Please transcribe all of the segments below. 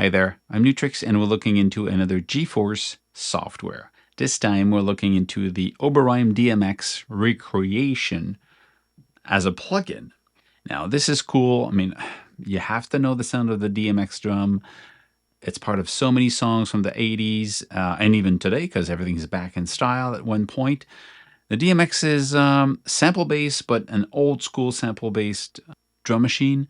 Hi there, I'm Nu-Trix, and we're looking into another Gforce software. This time we're looking into the Oberheim DMX recreation as a plugin. Now this is cool. I mean, you have to know the sound of the DMX drum. It's part of so many songs from the 80s and even today, because everything's back in style at one point. The DMX is sample-based, but an old school sample-based drum machine.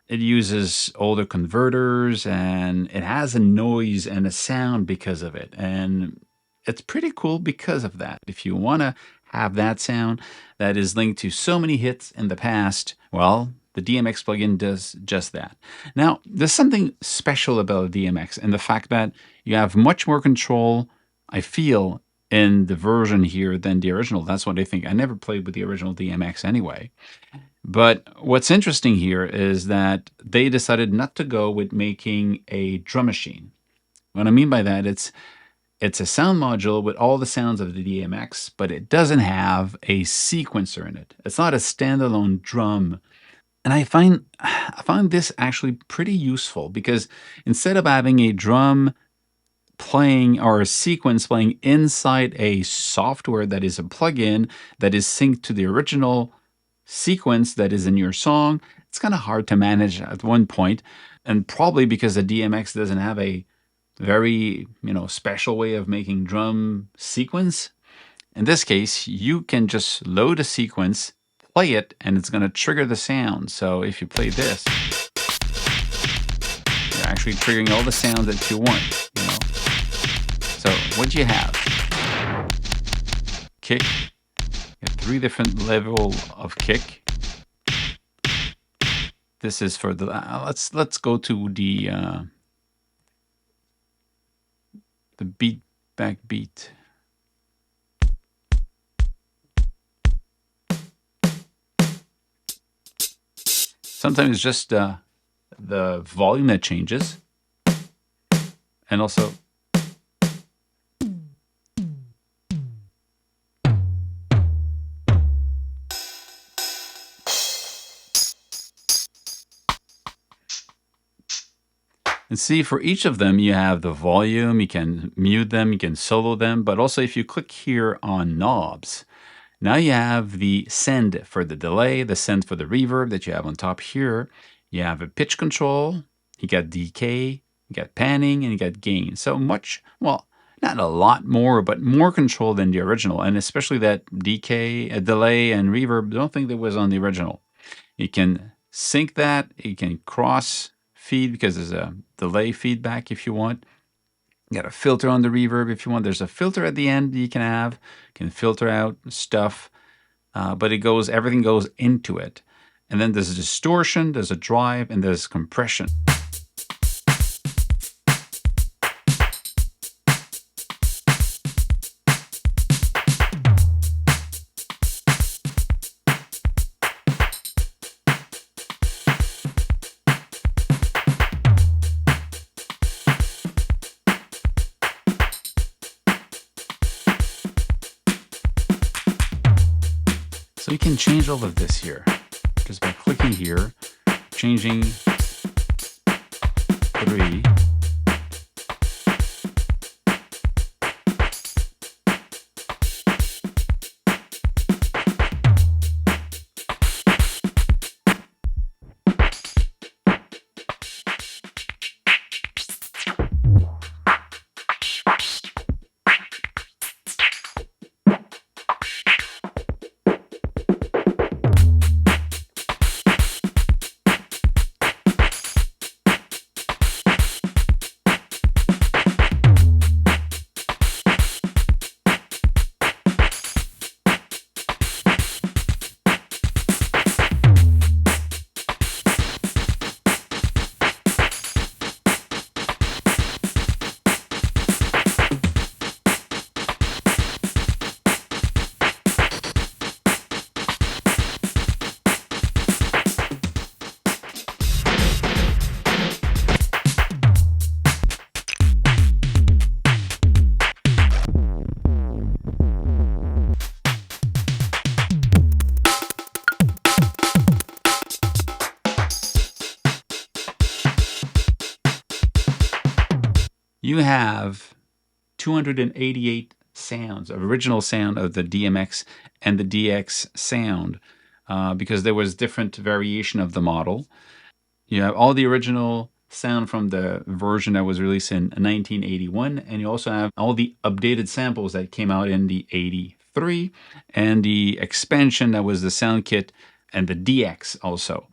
It uses older converters, and it has a noise and a sound because of it. And it's pretty cool because of that. If you want to have that sound that is linked to so many hits in the past, well, the DMX plugin does just that. Now, there's something special about DMX and the fact that you have much more control, I feel, in the version here than the original. That's what I think. I never played with the original DMX anyway. But what's interesting here is that they decided not to go with making a drum machine. What I mean by that, it's a sound module with all the sounds of the DMX, but it doesn't have a sequencer in it. It's not a standalone drum. And I find this actually pretty useful, because instead of having a drum playing or a sequence playing inside a software that is a plugin that is synced to the original sequence that is in your song, it's kind of hard to manage at one point. And probably because the DMX doesn't have a very, special way of making drum sequence. In this case, you can just load a sequence, play it, and it's going to trigger the sound. So if you play this, you're actually triggering all the sounds that you want, So what do you have? Kick. You have 3 different levels of kick. This is for the let's go to the beat back beat. Sometimes it's just the volume that changes, and also and see, for each of them, you have the volume, you can mute them, you can solo them, but also if you click here on knobs, now you have the send for the delay, the send for the reverb that you have on top here. You have a pitch control, you got decay, you got panning, and you got gain. So much, well, not a lot more, but more control than the original, and especially that decay, delay, and reverb, I don't think that was on the original. You can sync that, you can cross feed because there's a delay feedback if you want. You got a filter on the reverb if you want. There's a filter at the end you can have. You can filter out stuff, but everything goes into it. And then there's a distortion, there's a drive, and there's compression. So you can change all of this here just by clicking here, changing 3. you have 288 sounds of original sound of the DMX and the DX sound, because there was different variation of the model. You have all the original sound from the version that was released in 1981, and you also have all the updated samples that came out in the 83, and the expansion that was the sound kit and the DX also.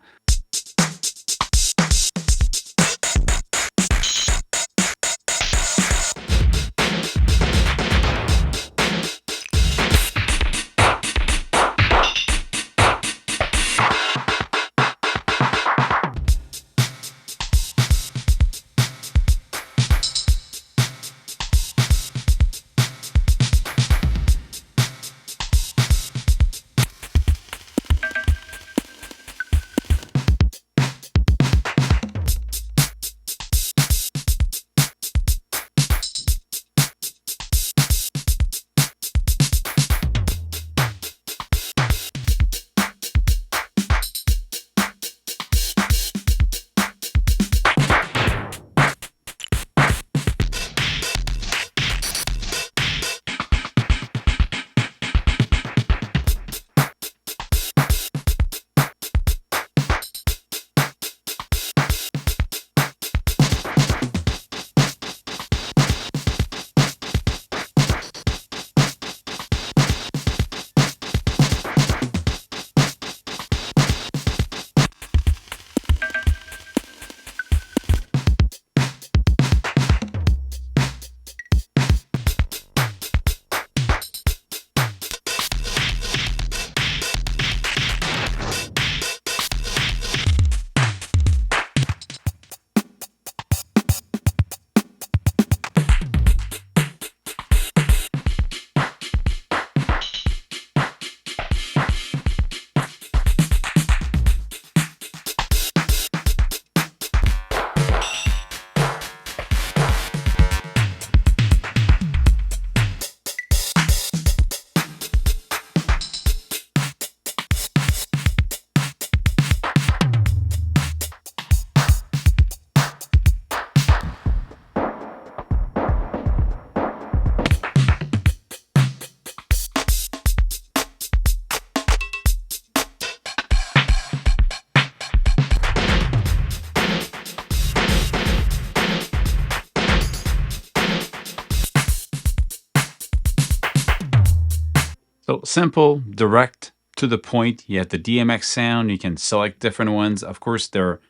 So simple, direct, to the point. You have the DMX sound. You can select different ones. Of course, they're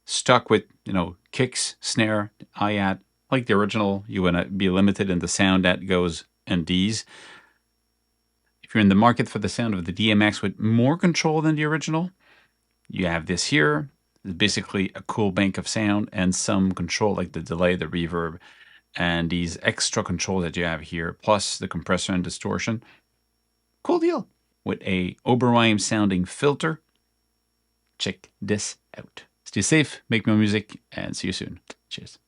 stuck with, kicks, snare, hi-hat. Like the original, you want to be limited in the sound that goes in these. If you're in the market for the sound of the DMX with more control than the original, you have this here. It's basically a cool bank of sound and some control like the delay, the reverb, and these extra controls that you have here, plus the compressor and distortion. Cool deal. With a Oberheim sounding filter. Check this out. Stay safe, make more music, and see you soon. Cheers.